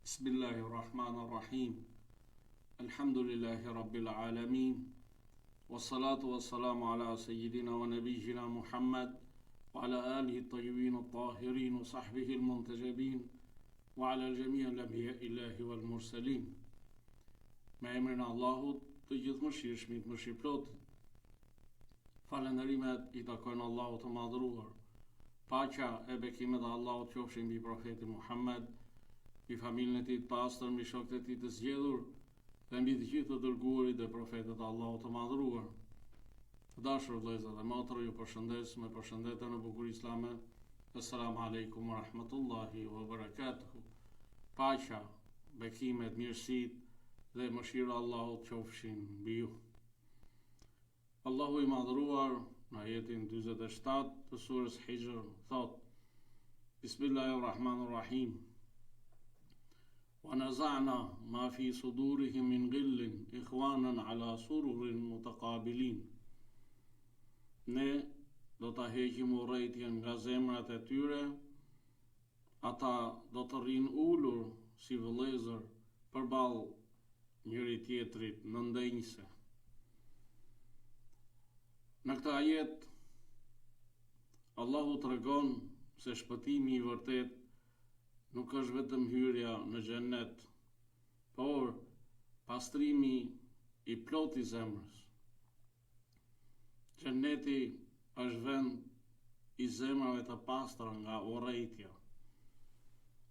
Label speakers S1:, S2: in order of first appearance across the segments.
S1: Bismillahirrahmanirrahim. Alhamdulillahi rabbil alamin. Wassalatu wassalamu ala sayyidina wa nabiyina Muhammad wa ala alihi at-tayyibin at-tahirin wa sahbihi al-muntajabin wa ala jami' al-anbiya illahi wal mursalin. Me emrin e Allahut, të gjithëmëshirshmit, mëshirëplot. Falënderimet i takojnë Allahut të madhëruar. Paqja e bekimet e Allahut qofshin mbi profetin Muhammed, mbi familjen e tij të pastër, mbi shokët e tij të zgjedhur dhe mbi të gjithë të dërguarit dhe profetët e Allahut të madhëruar. Të dashur vëllezër dhe motra, ju përshëndes me përshëndetjen e bukur islame. Assalamu alaikum wa rahmatullahi wa barakatuh. Paqja, bekimet, mirësitë dhe mëshira e Allahut qofshin mbi ju. Allahu i madhëruar në ajetin 47 të surës Hijr thot: Bismillahirrahmanirrahim. Wa naza'na ma fi sudurihim min ghillin ikhwanan ala sururin mutaqabilin. Ne do ta heqim urrëtitjen nga zemrat e tyre, ata do të rrinë ulur si vëllezër përballë njëri tjetrit në ndenjse. Në këtë ajet, Allahu tregon se shpëtimi i vërtet nuk është vetëm hyrja në xhennet, por pastrimi i plot i zemrës. Xhenneti është vend i zemrave të pastra nga urrëtia.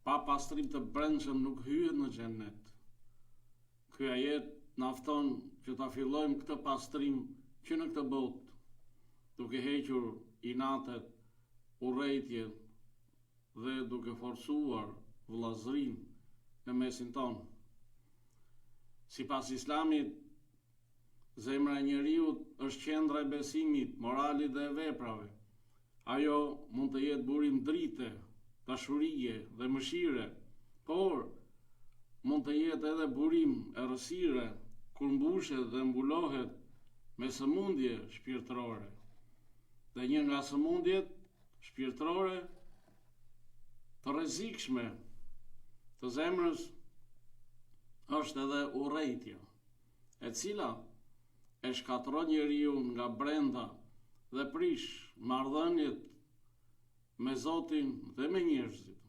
S1: Pa pastrim të brendshëm nuk hyhet në xhennet. Ky ajet na fton që ta fillojmë këtë pastrim që në këtë botë, duke hequr inatet, urrëtitjen dhe duke forcuar vëllazërinë në mesin tonë. Sipas Islamit, zemra e njeriut është qendra e besimit, moralit dhe veprave. Ajo mund të jetë burim drite, dashurie dhe mëshire, por mund të jetë edhe burim errësire, kur mbushet dhe mbulohet me sëmundje shpirtërore. Dhe një nga sëmundjet shpirtërore të rrezikshme të zemrës është edhe urrëtia, e cila e shkatërron njeriu nga brenda dhe prish marrëdhëniet me Zotin dhe me njerëzit.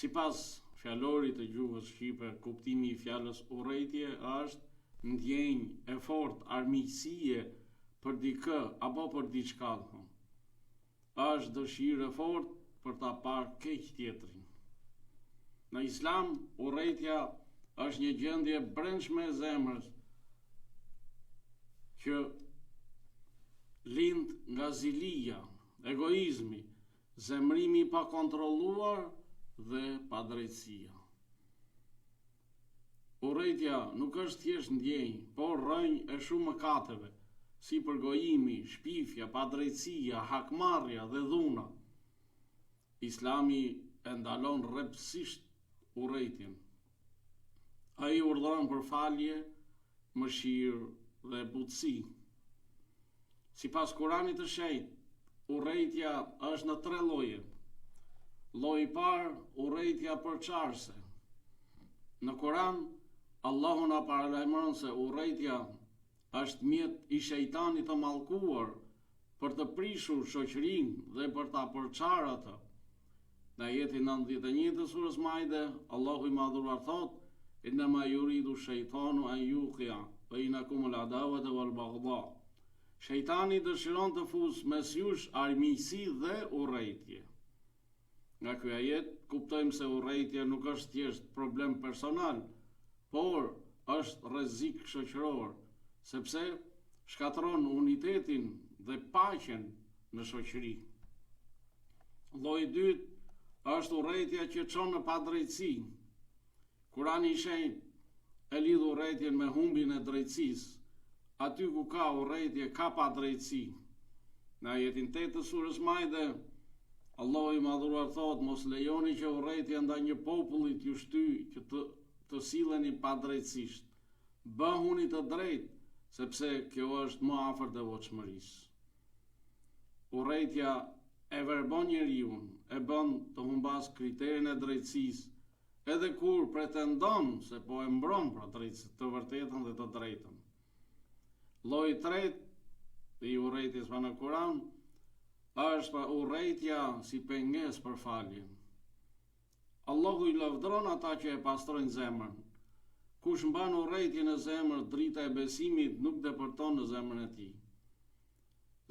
S1: Sipas fjalorit të gjuhës shqipe, kuptimi i fjalës urrëtie është ndjenjë e fortë armiqësie për dikë apo për diçka. Është dëshirë e fortë për ta parë keq tjetrin. Në Islam, urrëtia është një gjendje brendshme e zemrës që lind nga zilia, egoizmi, zemrimi pa kontrolluar dhe pa drejtësia. Urrëtia nuk është thjesht ndjenjë, por rrënjë e shumë mëkateve, si përgojimi, shpifja, padrejtësia, hakmarrja dhe dhuna. Islami e ndalon rreptësisht urrëtitjen. Ai urdhëron për falje, mëshirë dhe butësi. Sipas Kuranit të shenjtë, urrëtia është në 3 lloje. Lloji i parë, urrëtia përçarëse. Në Kuran, Allahu na paralajmëron se urrëtia është mjet i shejtanit të mallkuar për të prishur shoqërinë dhe për ta përçarë atë. Në ajetin 91 të surës Maide, Allahu i madhëruar thot: "Innama yuridu shejtanu an yuqi'a bainakum al-adawata wal-baghdha." Shejtani dëshiron të fusë mes jush armiqësi dhe urrëtie. Nga ky ajet kuptojmë se urrëtia nuk është thjesht problem personal, por është rrezik shoqëror, sepse shkatëron unitetin dhe paqen në shoqëri. Lloji i dytë është urrëtia që çon në padrejtësi. Kurani i shenjtë e lidh urrëtien me humbjen e drejtësisë. Aty ku ka urrëtie ka padrejtësi. Në ajetin 8 të surës Maide, Allahu i madhëruar thot: "Mos lejoni që urrëtia ndaj një populli t'ju shtyjë që të silleni padrejtësisht. Bëhuni të drejtë, sepse kjo është më afër devotshmërisë." Urrëtia e verbon njeriu, e bën të humbas kriterin e drejtësisë edhe kur pretendon se po e mbron pra të vërtetën dhe të drejtën. Lloji i tretë i urrejtjes në Kur'an është pa urrejtja si pengesë për faljen. Allahu i lavdron ata që e pastrojnë zemrën. Kush mban urrejtje në zemër, drita e besimit nuk depërton në zemrën e tij.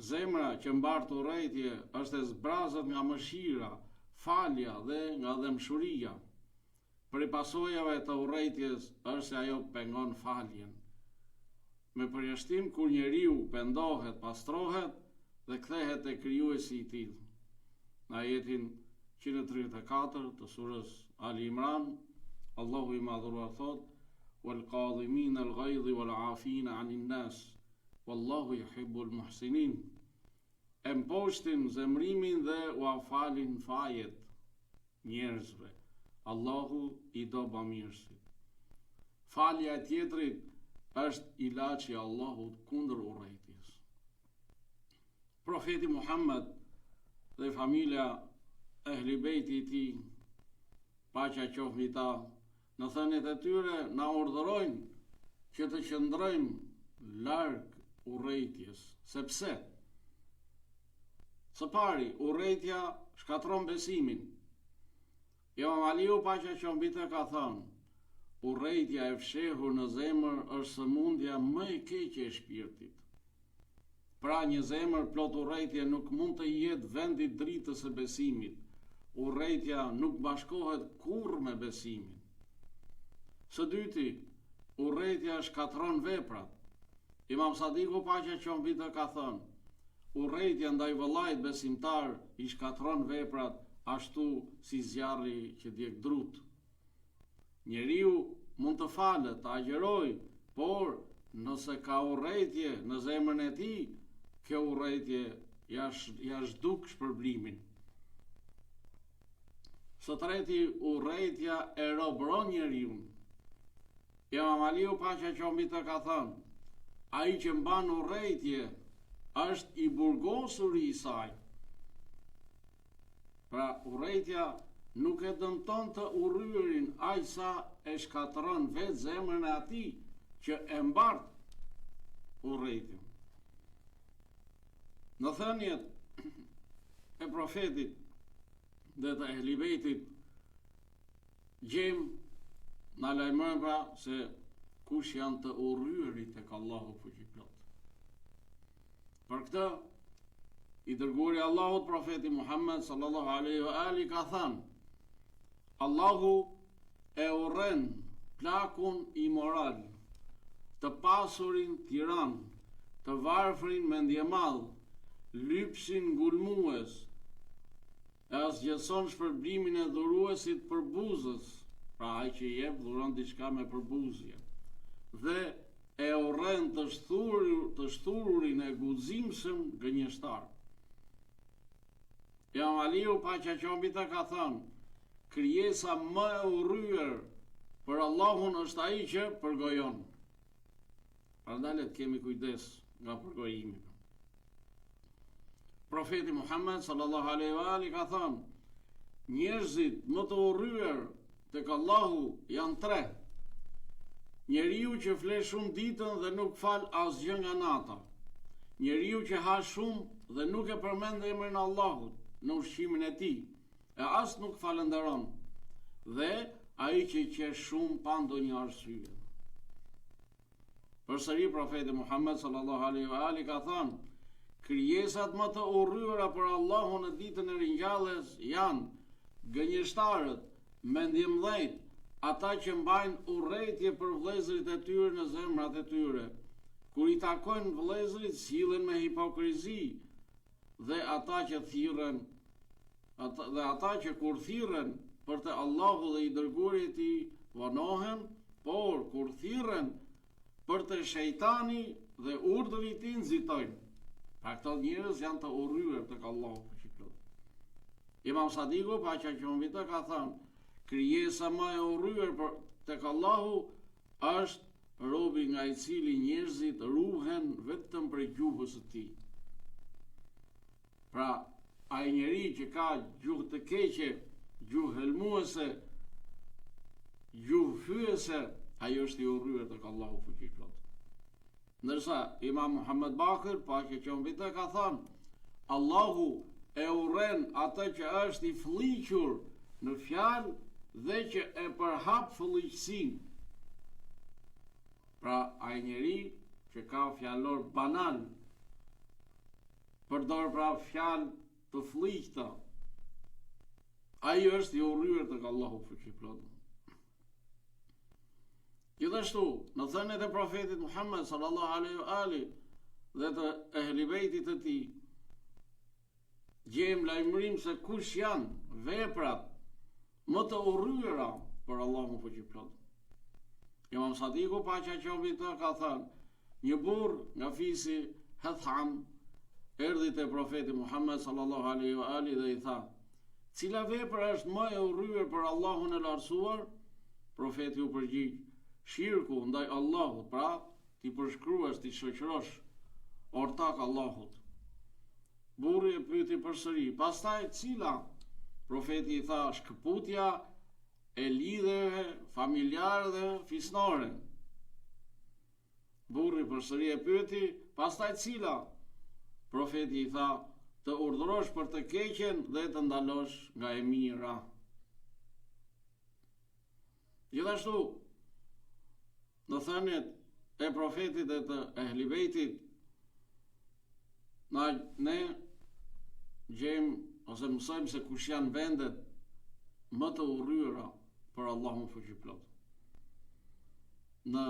S1: Zemra që mbart urrejtje është e zbrazët nga mëshira, falja dhe nga dëmshuria. Për pasojave të urrejtjes është se ajo pengon faljen. Me përjashtim kur njeriu pendohet, pastrohet dhe kthehet te krijuesi i tij. Në ajetin 134 të surës Ali Imran, Allahu i madhuar thot: "Wal qadhimin al ghayz wal afina 'anil nas, wallahu yuhibbul muhsinin." E mposhtin zemrimin dhe u afalin fajet njerëzve. Allahu i do bamirësit. Falja e tjetrit është ilaçi i Allahut kundër urrejtjes. Profeti Muhammed dhe familja ehli bejti i tij, paqja qoftë mbi ta, në thënjet e tyre na urdhërojnë që të qëndrojmë larg urrejtjes. Sepse së pari, urrejtja shkatron besimin. Imam Aliu, paqja qoftë mbi të, ka thënë: urrejtja e fshehur në zemër është sëmundja më e keqe e shpirtit. Pra një zemër plot urrejtje nuk mund të jetë vendi i dritës së besimit. Urrejtja nuk bashkohet kurrë me besimin. Së dyti, urrejtja shkatron veprat. Imam Sadiku, paqja qoftë mbi të, ka thënë: urrejtja ndaj vëllait besimtar i shkatron veprat ashtu si zjarri që djeg drut. Njeriu mund të falet, të agjeroj, por nëse ka urrejtje në zemrën e tij, kjo urrejtje ja zhduk shpërblimin. Së treti, urrejtja e robron njeriu. Imam Aliu, paqja qoftë mbi të, ka thënë: ai që mban urrejtje është i burgosur i saj. Pra urrejtja nuk e dëmton të urryerin aq sa e shkatron vetë zemrën e atij që e mbart urrejtjen. Në thënjet e profetit dhe të ehli bejtit gjejmë na lajmëron pra se kush janë të urryerit tek Allahu fuqiplot. Për këtë i dërguari Allahut profeti Muhammed sallallahu alaihi wa ali ka thënë: Allahu e urren plakun imoral, të pasurin tiran, të varfrin mendjemadh, lypsin ngulmues, e asgjëson shpërblimin e dhuruesit për buzës, pra ai që jep dhuron diçka me përbuzje, dhe e urren të shthururin e guximshëm gënjeshtar. Imam Aliu, paqja qoftë mbi të, ka thënë: krijesa më e urryer për Allahun është ai që përgojon. Prandaj le të kemi kujdes nga përgojimi. Profeti Muhammed sallallahu alaihi wa ali ka thënë: njerëzit më të urryer tek Allahu janë tre. Njeriu që flet shumë ditën dhe nuk fal asgjë nga nata. Njeriu që ha shumë dhe nuk e përmend emrin e Allahut në ushqimin e tij, e as nuk falenderon. Dhe ai që qesh shumë pa ndonjë arsye. Përsëri profeti Muhammed sallallahu alaihi wa ali ka thënë: krijesat më të urryera për Allahun në ditën e ringjalljes janë gënjeshtarët, mendjemdhejt, ata që mbajnë urrejtje për vëllezërit e tyre në zemrat e tyre. Kur i takojnë vëllezërit, sillen me hipokrizi, dhe ata që kur thirren për të Allahu dhe i dërguari i tij vonohen, por kur thirren për të shejtani dhe urdhrin e tij nxitojnë. Pra këto njerëz janë të urryer tek Allahu fuqiplot. Imam Sadiku, paqja qoftë mbi të, ka thënë: krijesa më e urryer tek Allahu është robi nga i cili njerëzit ruhen vetëm për gjuhës së tij. Pra, ai njeri që ka gjuhë të keqe, gjuhë helmuese, gjuhëfyese, ajo është i urryer tek Allahu fuqiplot. Ndërsa Imam Muhammed Bakir, paqja qoftë mbi të, ka thënë, Allahu e urren atë që është i fëlliqur në fjalë dhe që e përhap fëlliqësinë. Pra ai njeri që ka fjalor banal, përdor pra fjalë të fëlliqta, ai është i urryer tek Allahu fuqiplot. Gjithashtu, në thënien e profetit Muhammed sallallahu alaihi wa ali dhe të ehli bejtit të tij, gjejmë lajmërim se kush janë veprat më të urryera për Allahun fuqiplot. Imam Sadiku, paqja qoftë mbi të, ka thënë, një burr nga fisi Hatham erdhi te profeti Muhammed sallallahu alaihi wa ali dhe i tha, cila vepër është më e urryer për Allahun e lartësuar? Profeti u përgjigj, shirku ndaj Allahut, pra ti përshkruash, ti shoqërosh ortak Allahut. Burri e pyeti përsëri, pastaj cila? Profeti i tha, shkëputja e lidhjeve familjare dhe fisnore. Burri përsëri e pyeti, pastaj cila? Profeti i tha, të urdhërosh për të keqen dhe të ndalosh nga e mira. Gjithashtu, në thënien e profetit dhe të ehli bejtit, ne gjejmë ose mësojmë se kush janë vendet më të urryera për Allahun fuqiplot. Në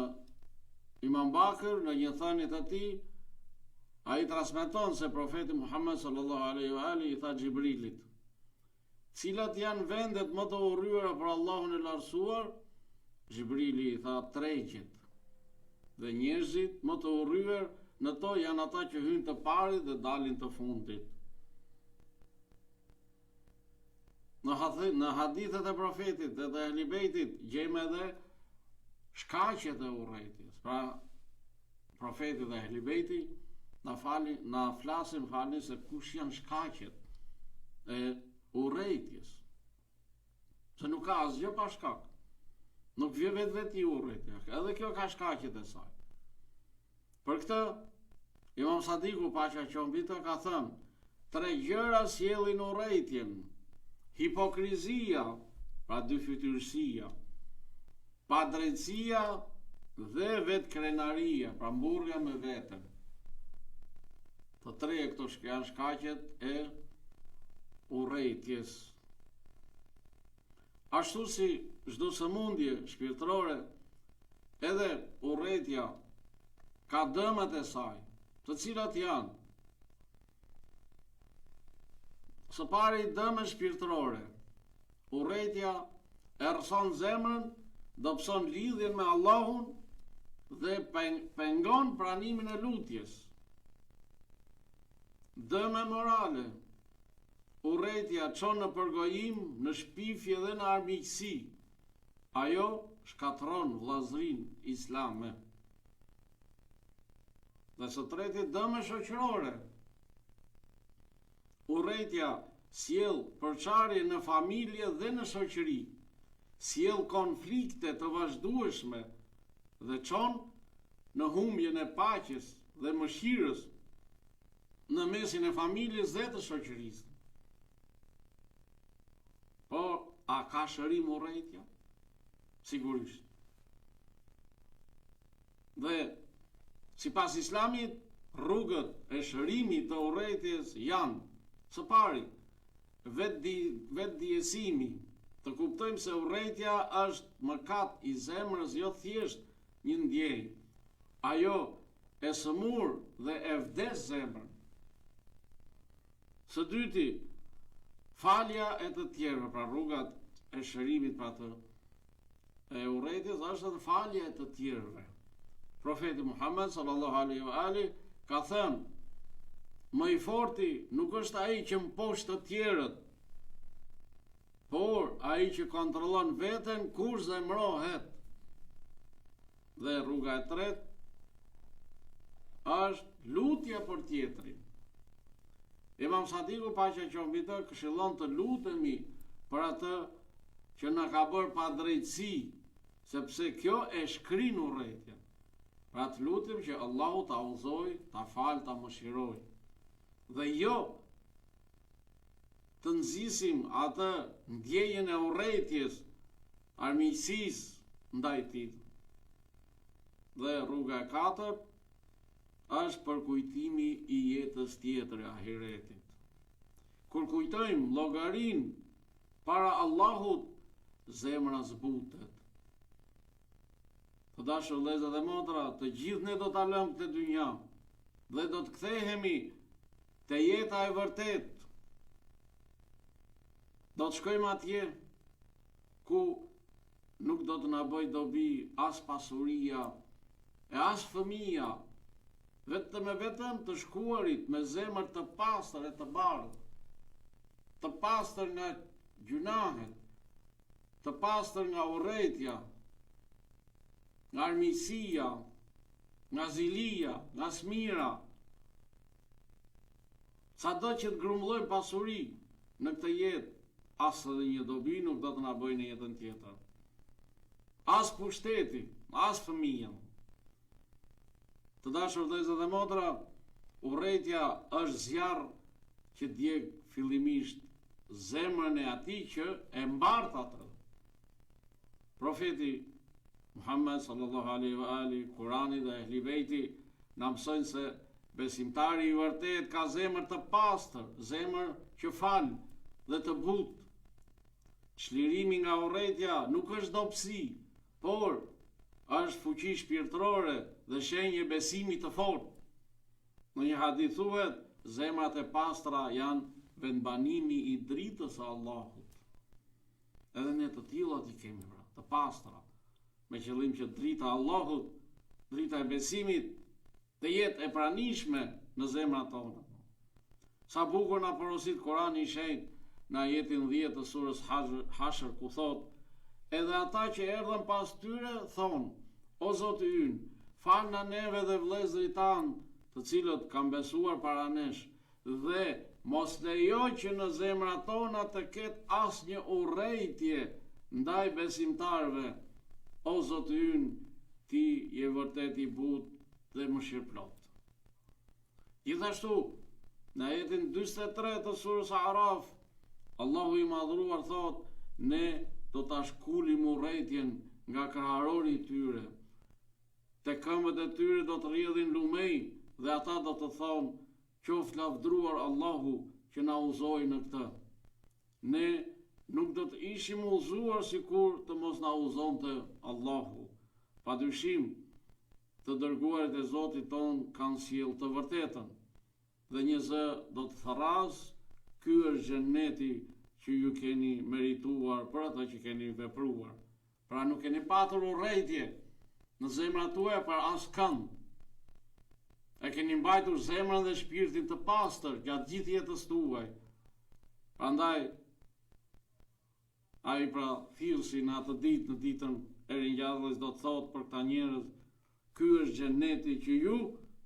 S1: Imam Bakr, në një thënie të tij, ai transmeton se profeti Muhammed sallallahu alaihi wa ali i tha Xhibrilit, cilat janë vendet më të urryera për Allahun e lartësuar? Xhibrili i tha, tregjet. Dhe njerëzit më të urryer në to janë ata që hyjnë të parit dhe dalin të fundit. Në hadithet e profetit dhe të ehli bejtit gjejmë edhe shkaqjet e urrëties. Pra, profeti dhe ehli bejti na flasin se kush janë shkaqjet e urrëties. Se nuk ka asgjë pa shkak. Nuk vjen vetë urrëtia. Edhe kjo ka shkaqjet e saj. Për këtë, Imam Sadiku, paqja qoftë mbi të, ka thënë, 3 gjëra sjellin urrëtien: hipokrizia, pra dyfytyrësia, padrejtësia dhe vetkrenaria, pra mburrja me veten. Të 3 këto janë shkaqet e urrëties. Ashtu si çdo sëmundje shpirtërore, edhe urrëtia ka dëmat e saj, të cilat janë: së pari, dëme shpirtërore. Urrëtia errëson zemrën, dobëson lidhjen me Allahun dhe pengon pranimin e lutjes. Dëme morale. Urrëtia çon në përgojim, në shpifje dhe në armiqësi. Ajo shkatron vllazërinë islame. Dhe së treti, dëme shoqërore. Urrëtia sjell përçarje në familje dhe në shoqëri, sjell konflikte të vazhdueshme dhe çon në humbjen e paqes dhe mëshirës në mesin e familjes dhe të shoqërisë. Po, a ka shërim urrëtia? Sigurisht. Dhe sipas Islamit, rrugët e shërimit të urrëties janë: së pari, vetëdijësimi, të kuptojmë se urrëtia është mëkat i zemrës, jo thjesht një ndjenjë. Ajo e sëmur dhe e vdes zemrën. Së dyti, falja e të tjerëve, pra rrugat e shërimit pra të e urrëties është edhe falja e të tjerëve. Profeti Muhammed sallallahu alaihi wa ali ka thënë: më i forti nuk është ai që mposhtë të tjerët, por ai që kontrollon veten kur zemrohet. Dhe rruga e tretë është lutja për tjetrin. Imam Sadiku, paqja qoftë mbi të, këshillon të lutemi për atë që na ka bërë pa drejtësi sepse kjo e shkrin urrëtitjen. Pra të lutim që Allahu ta udhëzoj, ta fal, ta mëshiroj. Dhe jo të nxisim atë ndjenjën e urrëtitjes, armiqësisë ndaj tij. Dhe rruga e katërt është për kujtimi i jetës tjetër e ahiretit. Kur kujtojmë llogarin para Allahut, zemra zbutet. Të dashur vëllezër dhe motra, të gjithë ne do ta lëmë këtë dynja dhe do të kthehemi te jeta e vërtetë. Do të shkojmë atje ku nuk do të na bëj dobi as pasuria e as fëmia, vetëm të shkuarit me zemër të pastër e të bardhë, të pastër nga gjunahet, të pastër nga urrëtia, nga armiqësia, nga zilia, nga smira. Sado që të grumbullojmë pasuri në këtë jetë, as edhe një dobi nuk do të na bëjë në jetën tjetër. As pushteti, as fëmijën. Të dashur vëllezër dhe motra, urrëtia është zjarr që djeg fillimisht zemrën e atij që e mbart atë. Profeti Muhammed sallallahu alaihi wa ali, Kurani dhe Ehli Bejti na mësojnë se besimtari i vërtet ka zemër të pastër, zemër që fal dhe të butë. Çlirimi nga urrëtia nuk është dobësi, por është fuqi shpirtërore dhe shenjë besimi të fortë. Në një hadith thuhet, zemrat e pastra janë vendbanimi i dritës së Allahut. Edhe ne të tilla i kemi, pra, të pastra, me qëllim që drita e Allahut, drita e besimit, të jetë e pranishme në zemrat tona. Sa bukur na porosit Kurani i shenjtë në ajetin 10 të surës Hashr ku thot: edhe ata që erdhën pas tyre thonë: o Zoti ynë, fal na neve dhe vëllezërit tanë, të cilët kanë besuar para nesh, dhe mos lejo që në zemrat tona të ketë asnjë urrëtie ndaj besimtarëve. O Zoti ynë, ti je vërtet i butë dhe mëshirëplot. Gjithashtu, në ajetin 43 të surës Araf, Allahu i madhruar thot: ne do ta shkulim urrëtien nga kraharori i tyre. Te këmbët e tyre do të rrjedhin lumej dhe ata do të thonë: qoftë lavdruar Allahu që na udhëzoi në këtë. Ne nuk do të ishim udhëzuar sikur të mos na udhëzonte Allahu. Padyshim, të dërguarit e Zotit ton kanë sjellë të vërtetën. Dhe një zë do të tharras: ky është xheneti që ju keni merituar për atë që keni vepruar. Pra nuk keni patur urrëtie në zemrat tuaja për askënd. E keni mbajtur zemrën dhe shpirtin të pastër gjatë gjithë jetës tuaj. Prandaj ai pra thirrsi në atë ditë, në ditën e ringjalljes, do të thotë për këta njerëz: ky është xheneti që ju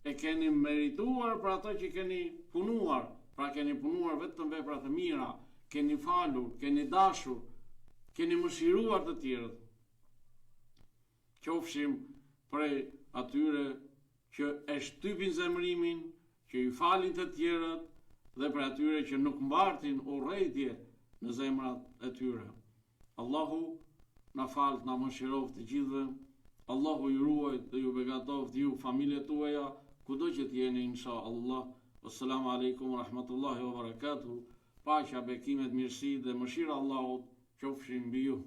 S1: e keni merituar për ato që keni punuar. Pra keni punuar vetëm vepra të mira, keni falur, keni dashur, keni mëshiruar të tjerët. Qofshim prej atyre që e shtypin zemrimin, që i falin të tjerët, dhe prej atyre që nuk mbartin urrëtie në zemrat e tyre. Allahu na falt, na mëshiroft të gjithëve. Allahu ju ruajt dhe ju begatoft ju, familjet tuaja, kudo që t'jeni, insha Allah. Assalamu alaikum wa rahmatullahi wa barakatuh. Paqja, bekimet, mirësi dhe mëshira Allahut qofshin mbi ju.